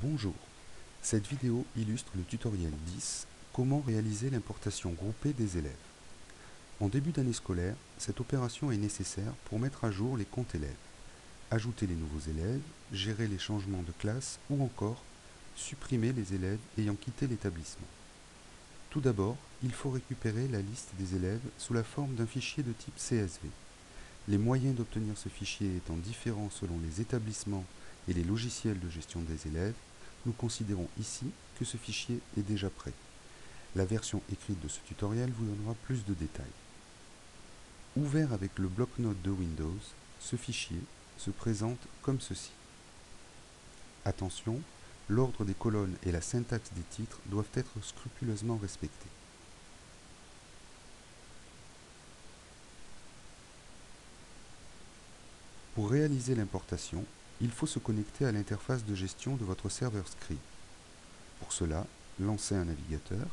Bonjour, cette vidéo illustre le tutoriel 10, comment réaliser l'importation groupée des élèves. En début d'année scolaire, cette opération est nécessaire pour mettre à jour les comptes élèves, ajouter les nouveaux élèves, gérer les changements de classe ou encore supprimer les élèves ayant quitté l'établissement. Tout d'abord, il faut récupérer la liste des élèves sous la forme d'un fichier de type CSV. Les moyens d'obtenir ce fichier étant différents selon les établissements et les logiciels de gestion des élèves, nous considérons ici que ce fichier est déjà prêt. La version écrite de ce tutoriel vous donnera plus de détails. Ouvert avec le bloc-notes de Windows, ce fichier se présente comme ceci. Attention, l'ordre des colonnes et la syntaxe des titres doivent être scrupuleusement respectés. Pour réaliser l'importation, il faut se connecter à l'interface de gestion de votre serveur Scribe. Pour cela, lancez un navigateur,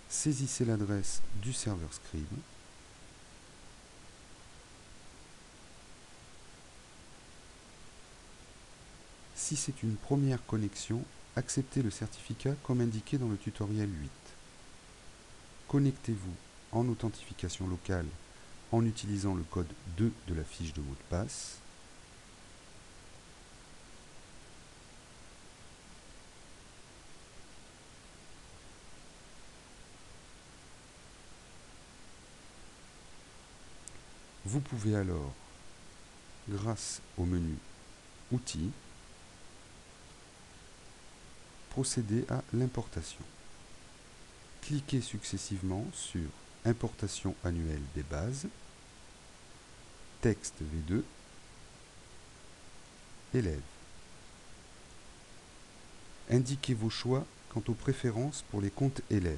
saisissez l'adresse du serveur Scribe, si c'est une première connexion, acceptez le certificat comme indiqué dans le tutoriel 8. Connectez-vous en authentification locale en utilisant le code 2 de la fiche de mot de passe. Vous pouvez alors, grâce au menu Outils, procéder à l'importation. Cliquez successivement sur Importation annuelle des bases, Texte V2, Élèves. Indiquez vos choix quant aux préférences pour les comptes élèves.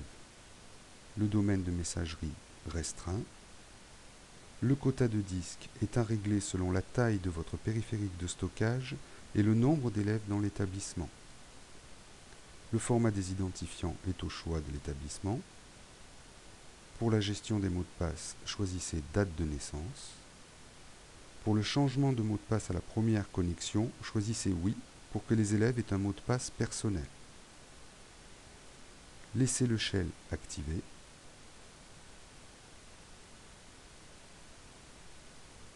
Le domaine de messagerie restreint. Le quota de disque est à régler selon la taille de votre périphérique de stockage et le nombre d'élèves dans l'établissement. Le format des identifiants est au choix de l'établissement. Pour la gestion des mots de passe, choisissez date de naissance. Pour le changement de mot de passe à la première connexion, choisissez oui pour que les élèves aient un mot de passe personnel. Laissez le shell activé.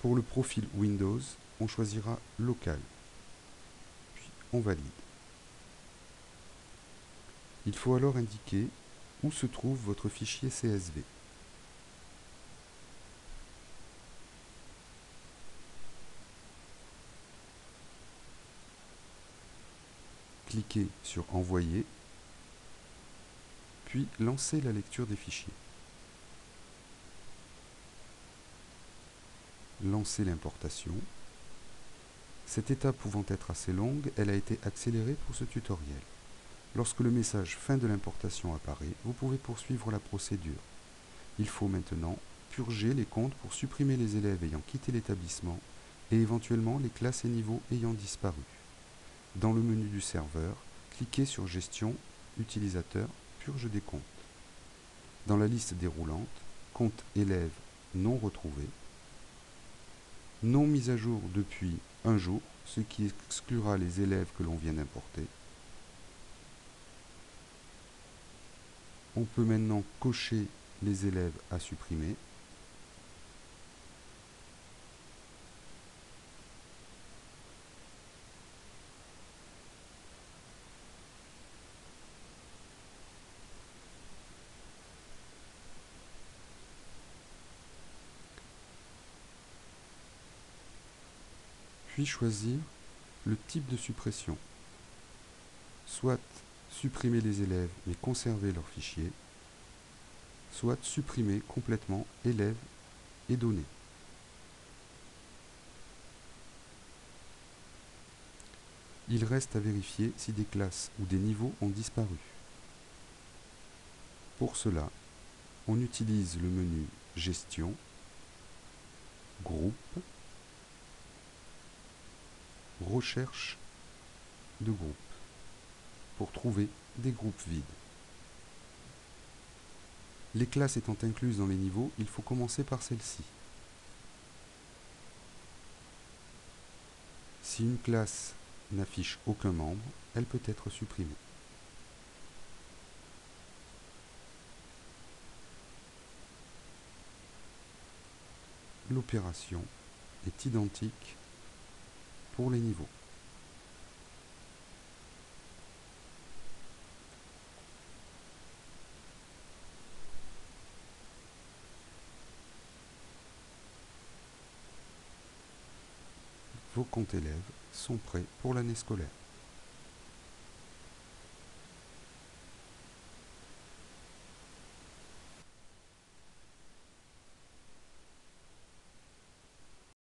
Pour le profil Windows, on choisira local. Puis on valide. Il faut alors indiquer où se trouve votre fichier CSV. Cliquez sur Envoyer, puis lancez la lecture des fichiers. Lancez l'importation. Cette étape pouvant être assez longue, elle a été accélérée pour ce tutoriel. Lorsque le message fin de l'importation apparaît, vous pouvez poursuivre la procédure. Il faut maintenant purger les comptes pour supprimer les élèves ayant quitté l'établissement et éventuellement les classes et niveaux ayant disparu. Dans le menu du serveur, cliquez sur Gestion, Utilisateur, Purge des comptes. Dans la liste déroulante, Compte élèves non retrouvé, non mis à jour depuis un jour, ce qui exclura les élèves que l'on vient d'importer. On peut maintenant cocher les élèves à supprimer. Puis choisir le type de suppression. Soit supprimer les élèves mais conserver leur fichier, soit supprimer complètement élèves et données. Il reste à vérifier si des classes ou des niveaux ont disparu. Pour cela, on utilise le menu Gestion, Groupe, Recherche de groupes pour trouver des groupes vides. Les classes étant incluses dans les niveaux, il faut commencer par celle-ci. Si une classe n'affiche aucun membre, elle peut être supprimée. L'opération est identique pour les niveaux. Vos comptes élèves sont prêts pour l'année scolaire.